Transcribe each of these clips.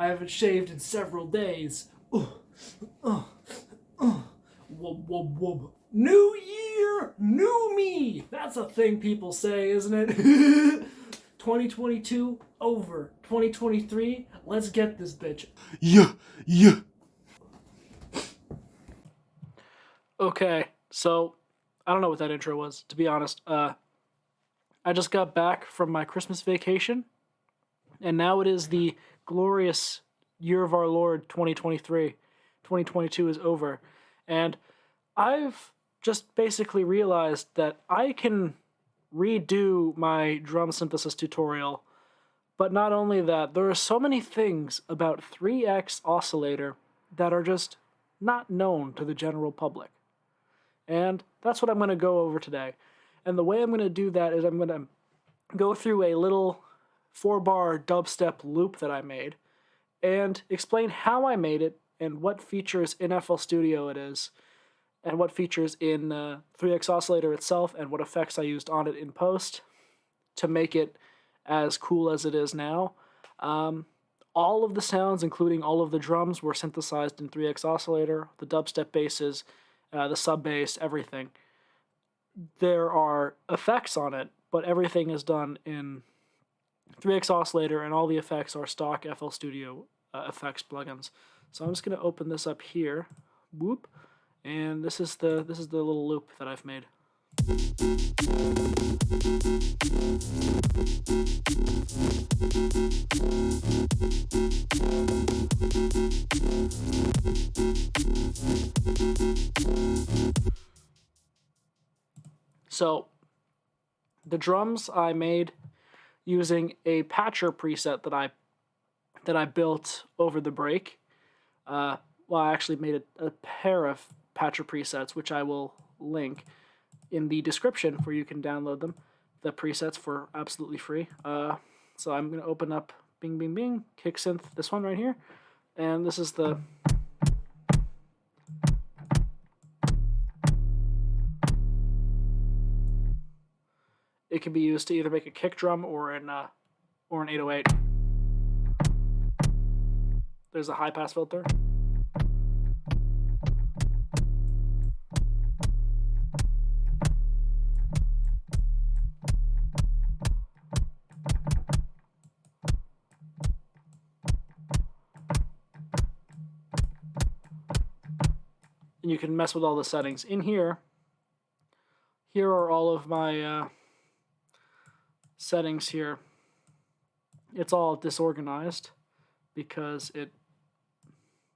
I haven't shaved in several days. Wub, wub, wub. New year, new me. That's a thing people say, isn't it? 2022 over. 2023, let's get this bitch. Yeah. Okay, so I don't know what that intro was, to be honest. I just got back from my Christmas vacation, and now it is the glorious year of our Lord 2023. 2022 is over, and I've just basically realized that I can redo my drum synthesis tutorial, but not only that, there are so many things about 3X oscillator that are just not known to the general public. And that's what I'm going to go over today. And the way I'm going to do that is I'm going to go through a little 4-bar dubstep loop that I made and explain how I made it and what features in FL Studio it is and what features in 3X oscillator itself and what effects I used on it in post to make it as cool as it is now. All of the sounds, including all of the drums, were synthesized in 3X oscillator, the dubstep basses, the sub bass, everything. There are effects on it, but everything is done in 3X oscillator, and all the effects are stock FL Studio effects plugins. So I'm just going to open this up here, whoop, and this is the little loop that I've made. So the drums I made using a patcher preset that I built over the break. I actually made a pair of patcher presets, which I will link in the description where you can download them, the presets for absolutely free. So I'm going to open up Bing Bing Bing, kick synth, this one right here, and this is the... It can be used to either make a kick drum or an 808. There's a high pass filter. And you can mess with all the settings. In here are all of my settings here. It's all disorganized because it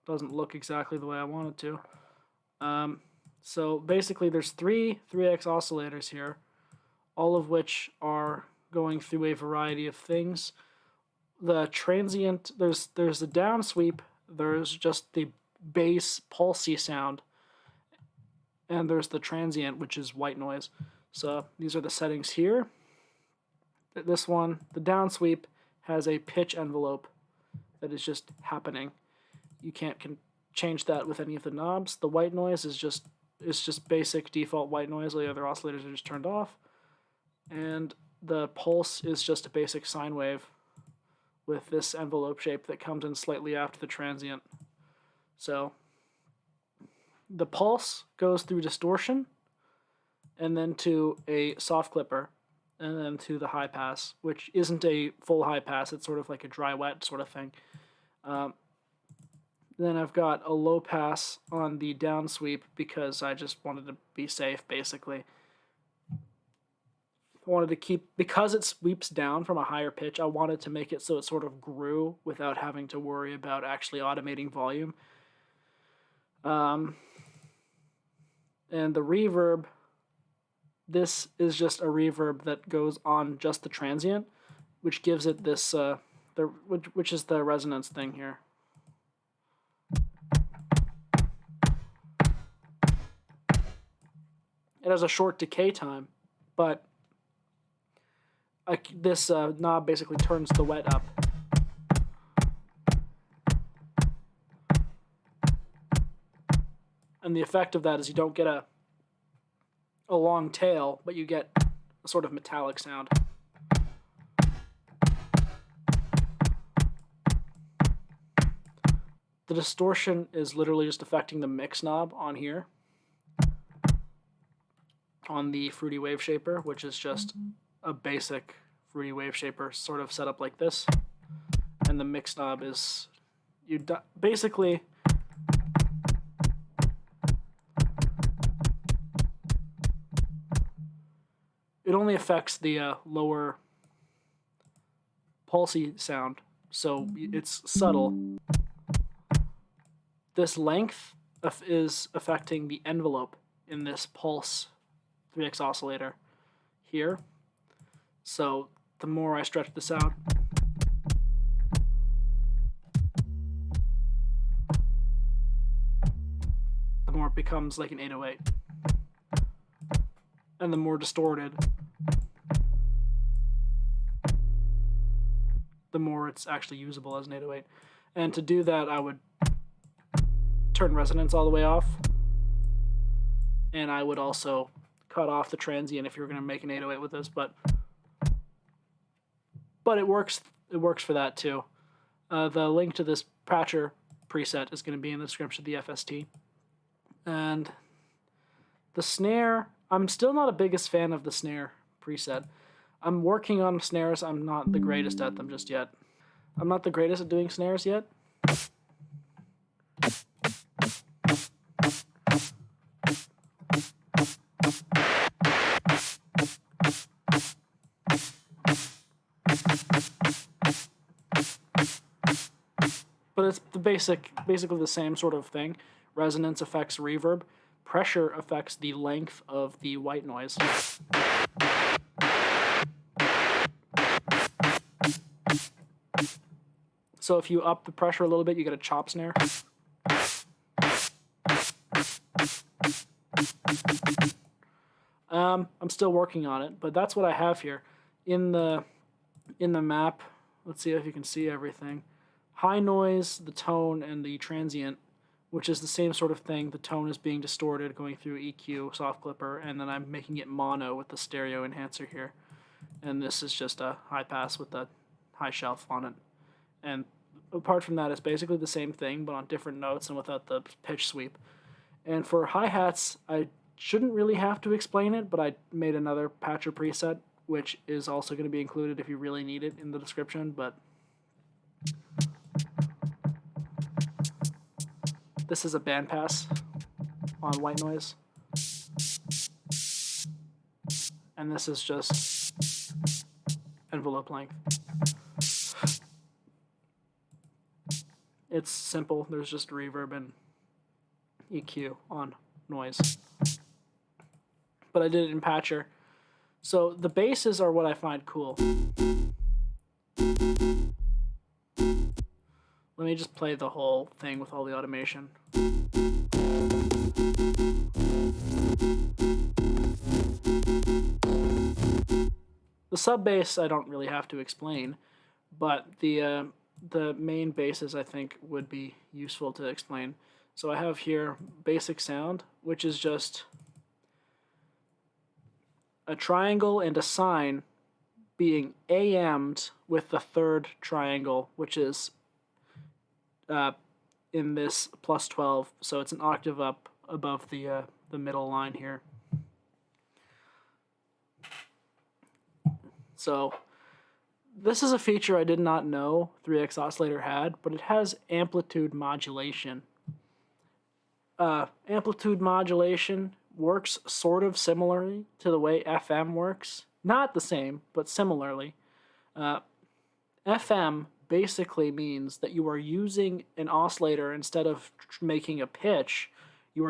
doesn't look exactly the way I want it to. So basically there's 3 3X oscillators here, all of which are going through a variety of things. The transient, there's a down sweep, there's just the bass pulsy sound, and there's the transient, which is white noise. So these are the settings here. This one, the down sweep, has a pitch envelope that is just happening. You can't change that with any of the knobs. The white noise is just basic default white noise. All the other oscillators are just turned off. And the pulse is just a basic sine wave with this envelope shape that comes in slightly after the transient. So the pulse goes through distortion and then to a soft clipper and then to the high pass, which isn't a full high pass. It's sort of like a dry wet sort of thing. Then I've got a low pass on the down sweep because I just wanted to be safe, basically. I wanted to keep, because it sweeps down from a higher pitch, I wanted to make it so it sort of grew without having to worry about actually automating volume. And the reverb, this is just a reverb that goes on just the transient, which gives it this, which is the resonance thing here. It has a short decay time, but this knob basically turns the wet up. And the effect of that is you don't get a long tail, but you get a sort of metallic sound. The distortion is literally just affecting the mix knob on here, on the Fruity Wave Shaper, which is just a basic Fruity Wave Shaper sort of set up like this. And the mix knob is, basically, it only affects the lower pulsy sound, so it's subtle. This length is affecting the envelope in this pulse 3x oscillator here. So the more I stretch this out, the more it becomes like an 808. And the more distorted, the more it's actually usable as an 808. And to do that, I would turn resonance all the way off, and I would also cut off the transient if you were going to make an 808 with this, but it works for that too. The link to this patcher preset is going to be in the description of the FST. And the snare, I'm still not a biggest fan of the snare preset. I'm working on snares. I'm not the greatest at them just yet. I'm not the greatest at doing snares yet. But it's basically the same sort of thing. Resonance affects reverb. Pressure affects the length of the white noise. So if you up the pressure a little bit, you get a chop snare. I'm still working on it, but that's what I have here. In the map, let's see if you can see everything. High noise, the tone, and the transient, which is the same sort of thing. The tone is being distorted going through EQ, soft clipper, and then I'm making it mono with the stereo enhancer here. And this is just a high pass with a high shelf on it. And apart from that, it's basically the same thing, but on different notes and without the pitch sweep. And for hi-hats, I shouldn't really have to explain it, but I made another patcher preset, which is also going to be included if you really need it in the description, but this is a bandpass on white noise. And this is just envelope length. It's simple. There's just reverb and EQ on noise. But I did it in patcher. So the basses are what I find cool. Let me just play the whole thing with all the automation. The sub bass I don't really have to explain, but the main basses I think would be useful to explain. So I have here basic sound, which is just a triangle and a sine being AM'd with the third triangle, which is in this plus 12, so it's an octave up above the middle line here. So this is a feature I did not know 3X Oscillator had, but it has amplitude modulation. Amplitude modulation works sort of similarly to the way FM works. Not the same, but similarly. FM basically means that you are using an oscillator instead of making a pitch. You're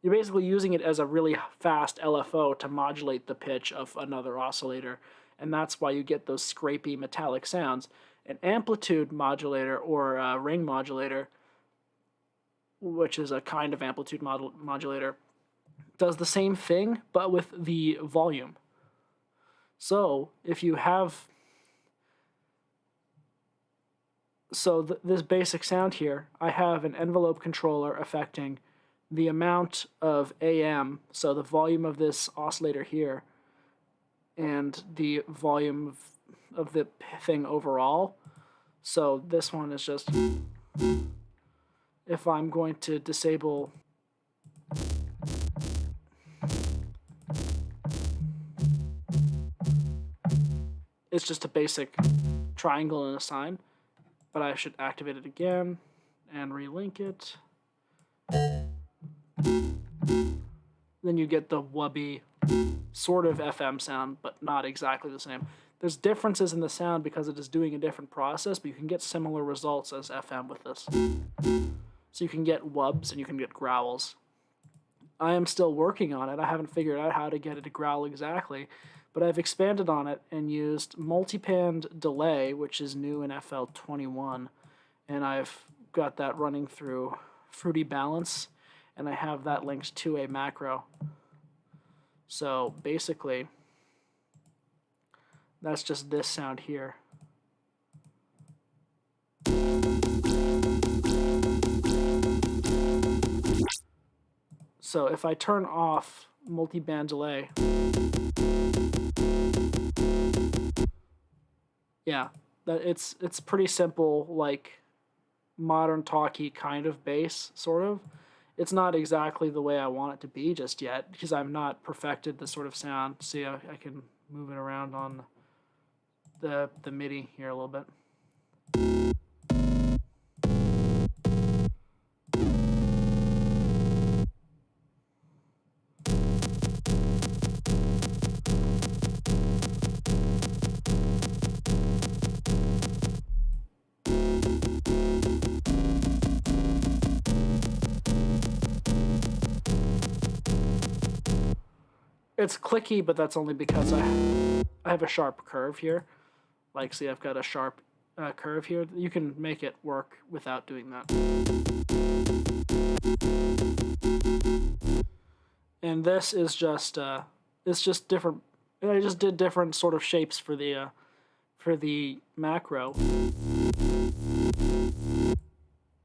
basically using it as a really fast LFO to modulate the pitch of another oscillator, and that's why you get those scrapey metallic sounds. An amplitude modulator or a ring modulator, which is a kind of amplitude modulator, does the same thing but with the volume. So if you have this basic sound here, I have an envelope controller affecting the amount of AM, so the volume of this oscillator here, and the volume of the thing overall. So this one is just if I'm going to disable it's just a basic triangle and a sign, but I should activate it again and relink it. Then you get the wubby sort of FM sound, but not exactly the same. There's differences in the sound because it is doing a different process, but you can get similar results as FM with this. So you can get wubs and you can get growls. I am still working on it. I haven't figured out how to get it to growl exactly, but I've expanded on it and used multiband delay, which is new in FL21, and I've got that running through Fruity Balance, and I have that linked to a macro. So basically, that's just this sound here. So if I turn off multiband delay, yeah, it's pretty simple, like modern talkie kind of bass, sort of. It's not exactly the way I want it to be just yet, because I've not perfected the sort of sound. See, I can move it around on the MIDI here a little bit. It's clicky, but that's only because I have a sharp curve here. Like, see, I've got a sharp curve here. You can make it work without doing that. And this is just it's just different. I just did different sort of shapes for the macro,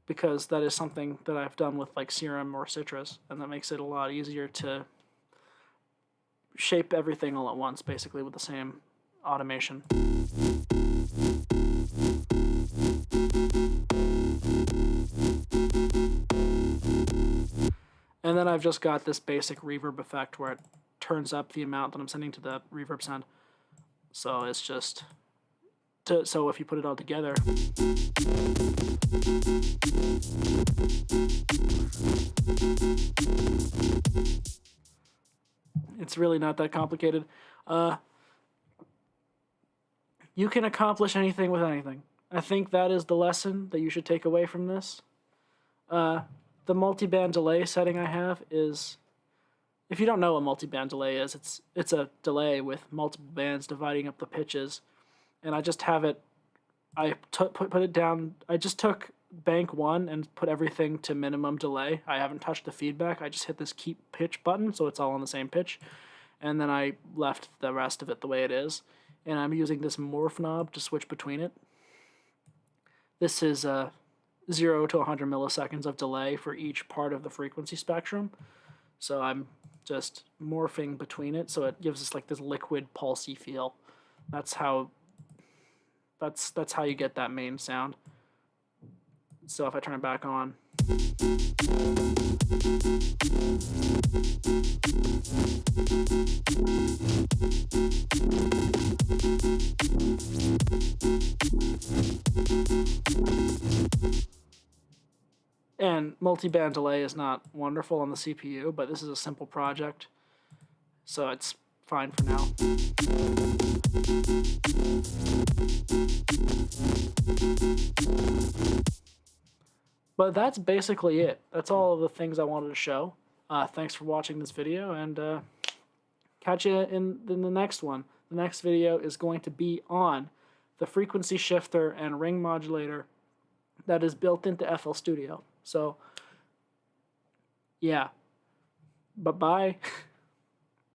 because that is something that I've done with like Serum or Citrus, and that makes it a lot easier to shape everything all at once, basically, with the same automation. And then I've just got this basic reverb effect where it turns up the amount that I'm sending to the reverb sound. So it's just, so if you put it all together, it's really not that complicated. You can accomplish anything with anything. I think that is the lesson that you should take away from this. The multiband delay setting I have is, if you don't know what multiband delay is, it's a delay with multiple bands dividing up the pitches, and I just have it. I put it down. I just took bank 1 and put everything to minimum delay. I haven't touched the feedback. I just hit this keep pitch button, so it's all on the same pitch, and then I left the rest of it the way it is. And I'm using this morph knob to switch between it. This is 0 to 100 milliseconds of delay for each part of the frequency spectrum. So I'm just morphing between it, so it gives us like this liquid pulsy feel. That's how you get that main sound. So if I turn it back on, and multiband delay is not wonderful on the CPU, but this is a simple project, so it's fine for now. But that's basically it. That's all of the things I wanted to show. Thanks for watching this video, and catch you in the next one. The next video is going to be on the frequency shifter and ring modulator that is built into FL Studio. So, yeah. Bye-bye.